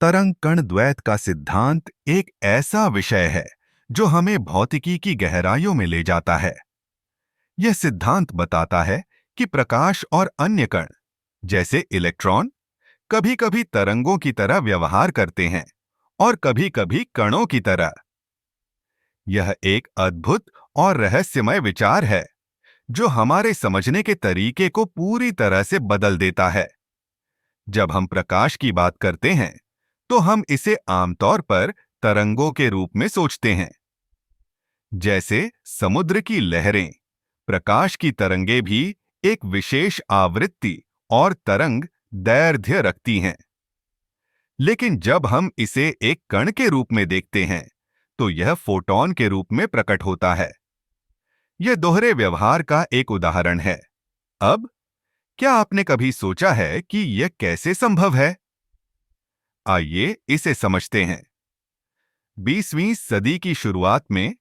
तरंग कण द्वैत का सिद्धांत एक ऐसा विषय है जो हमें भौतिकी की गहराइयों में ले जाता है। यह सिद्धांत बताता है कि प्रकाश और अन्य कण, जैसे इलेक्ट्रॉन, कभी-कभी तरंगों की तरह व्यवहार करते हैं और कभी-कभी कणों की तरह। यह एक अद्भुत और रहस्यमय विचार है जो हमारे समझने के तरीके को पूरी तरह से बदल देता है। जब हम प्रकाश की बात करते हैं, तो हम इसे आमतौर पर तरंगों के रूप में सोचते हैं। जैसे समुद्र की लहरें, प्रकाश की तरंगें भी एक विशेष आवृत्ति और तरंग दैर्ध्य रखती हैं। लेकिन जब हम इसे एक कण के रूप में देखते हैं, तो यह फोटॉन के रूप में प्रकट होता है। यह दोहरे व्यवहार का एक उदाहरण है। अब, क्या आपने कभी सोचा है कि यह कैसे संभव है? आइए इसे समझते हैं। 20वीं सदी की शुरुआत में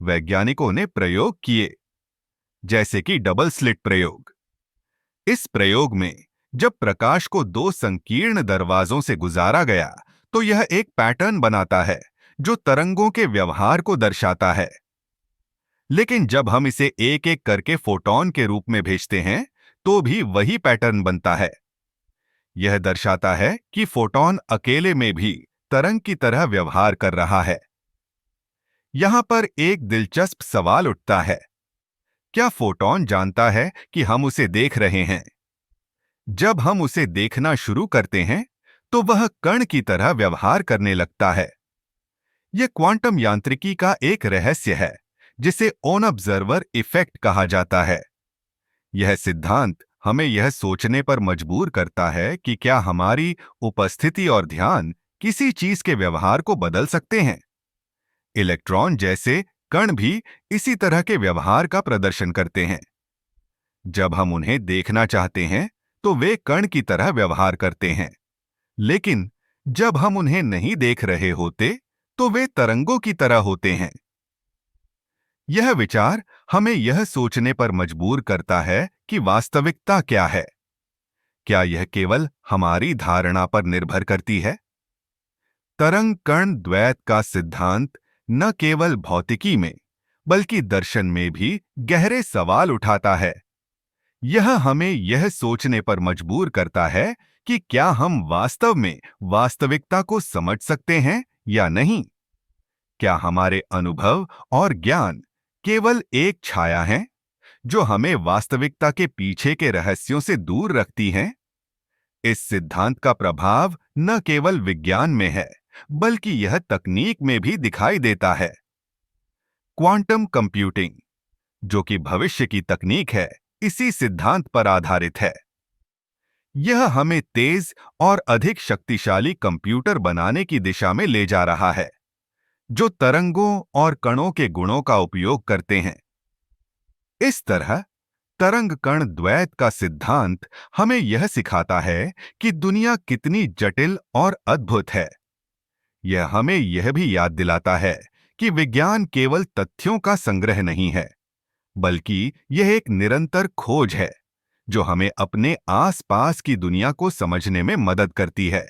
वैज्ञानिकों ने प्रयोग किए, जैसे कि डबल स्लिट प्रयोग। इस प्रयोग में जब प्रकाश को दो संकीर्ण दरवाजों से गुजारा गया, तो यह एक पैटर्न बनाता है जो तरंगों के व्यवहार को दर्शाता है। लेकिन जब हम इसे एक एक करके फोटॉन के रूप में भेजते हैं, तो भी वही पैटर्न बनता है। यह दर्शाता है कि फोटॉन अकेले में भी तरंग की तरह व्यवहार कर रहा है। यहां पर एक दिलचस्प सवाल उठता है, क्या फोटॉन जानता है कि हम उसे देख रहे हैं? जब हम उसे देखना शुरू करते हैं, तो वह कण की तरह व्यवहार करने लगता है। यह क्वांटम यांत्रिकी का एक रहस्य है, जिसे ऑन ऑब्जर्वर इफेक्ट कहा जाता है। यह सिद्धांत हमें यह सोचने पर मजबूर करता है कि क्या हमारी उपस्थिति और ध्यान किसी चीज के व्यवहार को बदल सकते हैं। इलेक्ट्रॉन जैसे कण भी इसी तरह के व्यवहार का प्रदर्शन करते हैं। जब हम उन्हें देखना चाहते हैं, तो वे कण की तरह व्यवहार करते हैं। लेकिन जब हम उन्हें नहीं देख रहे होते, तो वे तरंगों की तरह होते हैं। यह विचार हमें यह सोचने पर मजबूर करता है कि वास्तविकता क्या है। क्या यह केवल हमारी धारणा पर निर्भर करती है? तरंग कण द्वैत का सिद्धांत न केवल भौतिकी में, बल्कि दर्शन में भी गहरे सवाल उठाता है। यह हमें यह सोचने पर मजबूर करता है कि क्या हम वास्तव में वास्तविकता को समझ सकते हैं या नहीं। क्या हमारे अनुभव और ज्ञान केवल एक छाया है, जो हमें वास्तविकता के पीछे के रहस्यों से दूर रखती हैं? इस सिद्धांत का प्रभाव न केवल विज्ञान में है, बल्कि यह तकनीक में भी दिखाई देता है। क्वांटम कंप्यूटिंग, जो कि भविष्य की तकनीक है, इसी सिद्धांत पर आधारित है। यह हमें तेज और अधिक शक्तिशाली कंप्यूटर बनाने की दिशा में ले जा रहा है, जो तरंगों और कणों के गुणों का उपयोग करते हैं। इस तरह तरंग कण द्वैत का सिद्धांत हमें यह सिखाता है कि दुनिया कितनी जटिल और अद्भुत है। यह हमें यह भी याद दिलाता है कि विज्ञान केवल तथ्यों का संग्रह नहीं है, बल्कि यह एक निरंतर खोज है जो हमें अपने आसपास की दुनिया को समझने में मदद करती है।